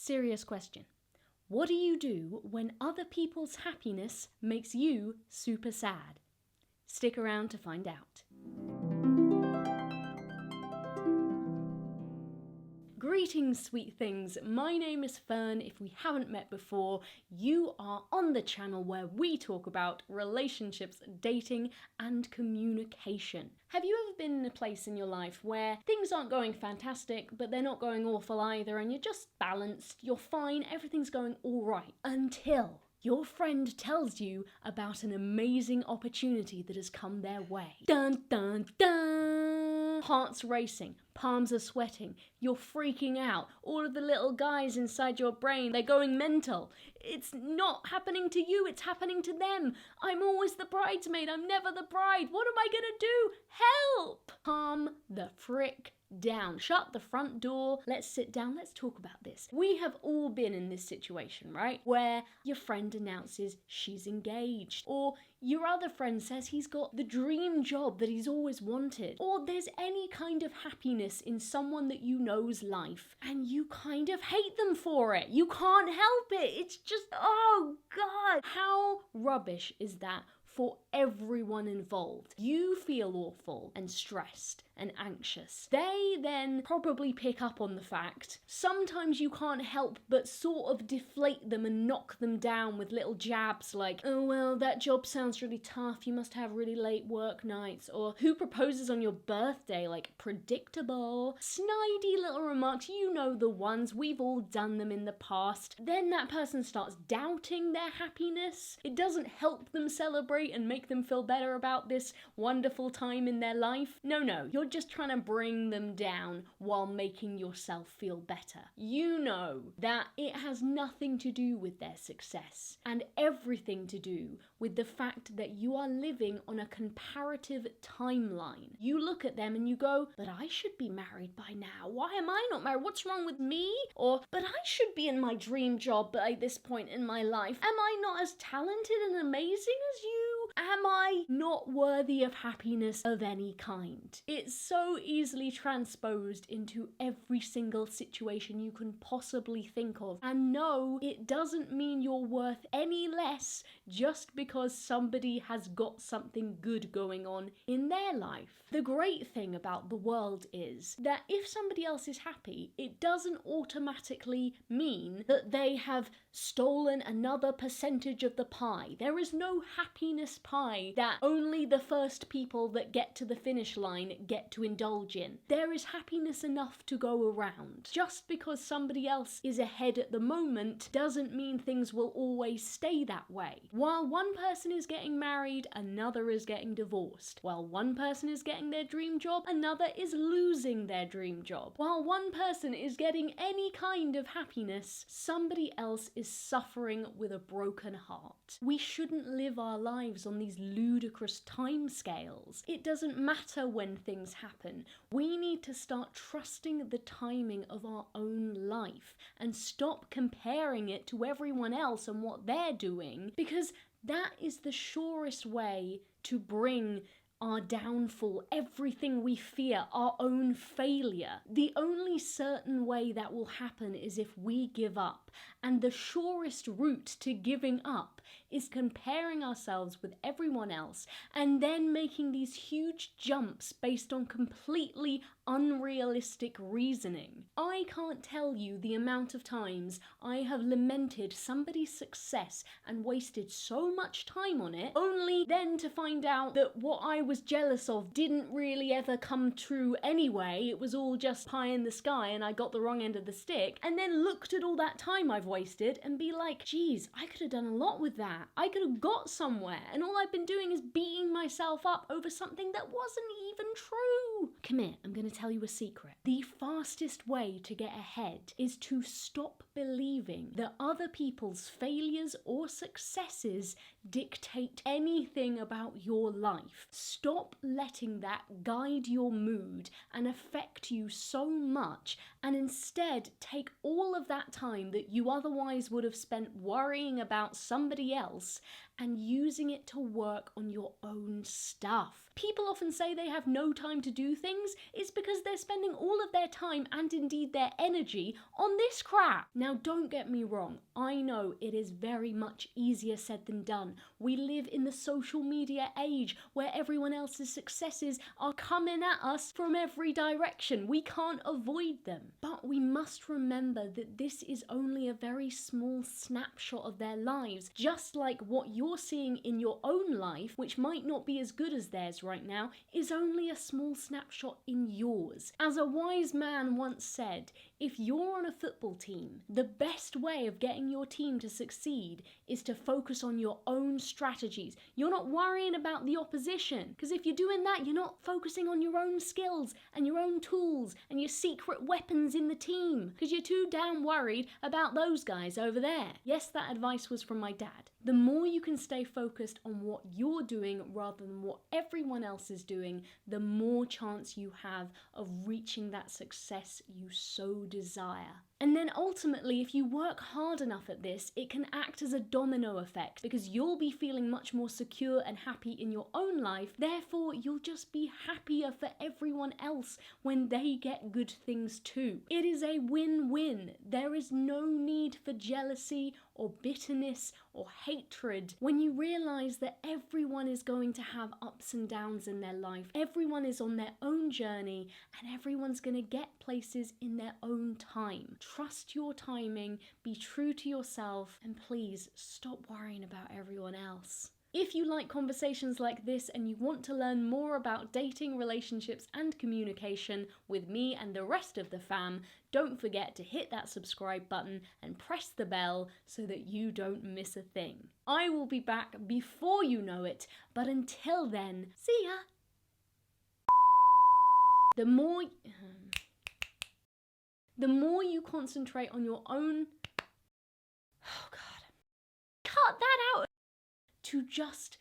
Serious question. What do you do when other people's happiness makes you super sad? Stick around to find out. Greetings, sweet things. My name is Fern. If we haven't met before, you are on the channel where we talk about relationships, dating, and communication. Have you ever been in a place in your life where things aren't going fantastic, but they're not going awful either, and you're just balanced, you're fine, everything's going all right, until your friend tells you about an amazing opportunity that has come their way. Dun dun dun! Hearts racing, palms are sweating, you're freaking out. All of the little guys inside your brain, they're going mental. It's not happening to you, it's happening to them. I'm always the bridesmaid, I'm never the bride. What am I gonna do? Help! Calm the frick down. Shut the front door. Let's sit down. Let's talk about this. We have all been in this situation, right? Where your friend announces she's engaged, or your other friend says he's got the dream job that he's always wanted, or there's any kind of happiness in someone that you know's life and you kind of hate them for it. You can't help it. It's just, oh God. How rubbish is that for everyone involved? You feel awful and stressed and anxious. They then probably pick up on the fact. Sometimes you can't help but sort of deflate them and knock them down with little jabs like, oh well, that job sounds really tough, you must have really late work nights, or who proposes on your birthday, like predictable. Snidey little remarks, you know the ones, we've all done them in the past. Then that person starts doubting their happiness. It doesn't help them celebrate and make them feel better about this wonderful time in their life. No, you're just trying to bring them down while making yourself feel better. You know that it has nothing to do with their success and everything to do with the fact that you are living on a comparative timeline. You look at them and you go, but I should be married by now. Why am I not married? What's wrong with me? Or, but I should be in my dream job by this point in my life. Am I not as talented and amazing as you? Am I not worthy of happiness of any kind? It's so easily transposed into every single situation you can possibly think of. And no, it doesn't mean you're worth any less just because somebody has got something good going on in their life. The great thing about the world is that if somebody else is happy, it doesn't automatically mean that they have stolen another percentage of the pie. There is no happiness pie that only the first people that get to the finish line get to indulge in. There is happiness enough to go around. Just because somebody else is ahead at the moment doesn't mean things will always stay that way. While one person is getting married, another is getting divorced. While one person is getting their dream job, another is losing their dream job. While one person is getting any kind of happiness, somebody else is suffering with a broken heart. We shouldn't live our lives on these ludicrous timescales. It doesn't matter when things happen. We need to start trusting the timing of our own life and stop comparing it to everyone else and what they're doing, because that is the surest way to bring our downfall, everything we fear, our own failure. The only certain way that will happen is if we give up. And the surest route to giving up is comparing ourselves with everyone else and then making these huge jumps based on completely unrealistic reasoning. I can't tell you the amount of times I have lamented somebody's success and wasted so much time on it, only then to find out that what I was jealous of didn't really ever come true anyway. It was all just pie in the sky and I got the wrong end of the stick, and then looked at all that time I've wasted and be like, geez, I could have done a lot with that. I could have got somewhere, and all I've been doing is beating myself up over something that wasn't even true. Come here, I'm gonna tell you a secret. The fastest way to get ahead is to stop believing that other people's failures or successes dictate anything about your life. Stop letting that guide your mood and affect you so much, and instead take all of that time that you otherwise would have spent worrying about somebody else and using it to work on your own stuff. People often say they have no time to do things. It's because because they're spending all of their time and indeed their energy on this crap. Now, don't get me wrong. I know it is very much easier said than done. We live in the social media age where everyone else's successes are coming at us from every direction. We can't avoid them. But we must remember that this is only a very small snapshot of their lives. Just like what you're seeing in your own life, which might not be as good as theirs right now, is only a small snapshot in yours. As a wise man once said, if you're on a football team, the best way of getting your team to succeed is to focus on your own strategies. You're not worrying about the opposition, because if you're doing that, you're not focusing on your own skills and your own tools and your secret weapons in the team, because you're too damn worried about those guys over there. Yes, that advice was from my dad. The more you can stay focused on what you're doing rather than what everyone else is doing, the more chance you have of reaching that success you so desire. And then ultimately, if you work hard enough at this, it can act as a domino effect, because you'll be feeling much more secure and happy in your own life. Therefore, you'll just be happier for everyone else when they get good things too. It is a win-win. There is no need for jealousy or bitterness or hatred when you realize that everyone is going to have ups and downs in their life. Everyone is on their own journey and everyone's going to get places in their own time. Trust your timing, be true to yourself, and please stop worrying about everyone else. If you like conversations like this and you want to learn more about dating, relationships, and communication with me and the rest of the fam, don't forget to hit that subscribe button and press the bell so that you don't miss a thing. I will be back before you know it, but until then, see ya! The more you concentrate on your own... Oh God. Cut that out! To just